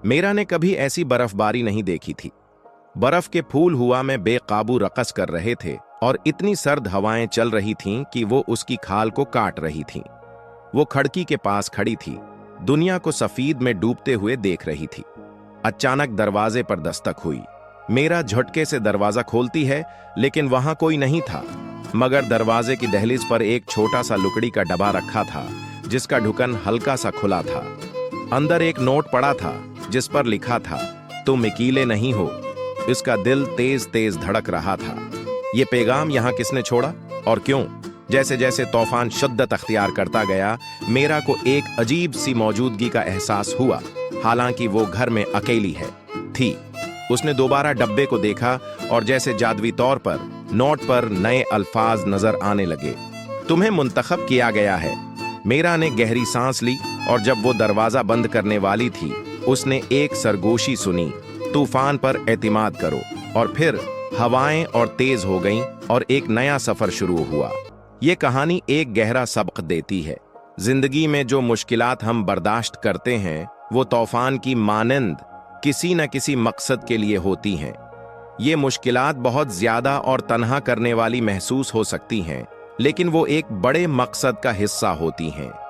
मेरा ने कभी ऐसी बर्फबारी नहीं देखी थी। बर्फ के फूल हुआ में बेकाबू रकस कर रहे थे और इतनी सर्द हवाएं चल रही थीं कि वो उसकी खाल को काट रही थीं। वो खिड़की के पास खड़ी थी, दुनिया को सफेद में डूबते हुए देख रही थी। अचानक दरवाजे पर दस्तक हुई। मेरा झटके से दरवाजा खोलती है, लेकिन वहां कोई नहीं था, मगर दरवाजे की दहलीज पर एक छोटा सा लुकड़ी का डब्बा रखा था, जिसका ढक्कन हल्का सा खुला था। अंदर एक नोट पड़ा था, जिस पर लिखा था, तुम अकेले नहीं हो। इसका दिल तेज तेज धड़क रहा था। ये पैगाम यहाँ किसने छोड़ा और क्यों? जैसे जैसे तूफान शिद्दत अख्तियार करता गया, मेरा को एक अजीब सी मौजूदगी का एहसास हुआ, हालांकि वो घर में अकेली थी। उसने दोबारा डब्बे को देखा और जैसे जादुई तौर पर नोट पर नए अल्फाज नजर आने लगे। तुम्हें मुंतखब किया गया है। मेरा ने गहरी सांस ली और जब वो दरवाजा बंद करने वाली थी, उसने एक सरगोशी सुनी, तूफान पर एतिमाद करो। और फिर हवाएं और तेज हो गईं और एक नया सफर शुरू हुआ। ये कहानी एक गहरा सबक देती है। जिंदगी में जो मुश्किलात हम बर्दाश्त करते हैं, वो तूफान की मानंद किसी न किसी मकसद के लिए होती हैं। ये मुश्किलात बहुत ज्यादा और तन्हा करने वाली महसूस हो सकती हैं, लेकिन वो एक बड़े मकसद का हिस्सा होती हैं।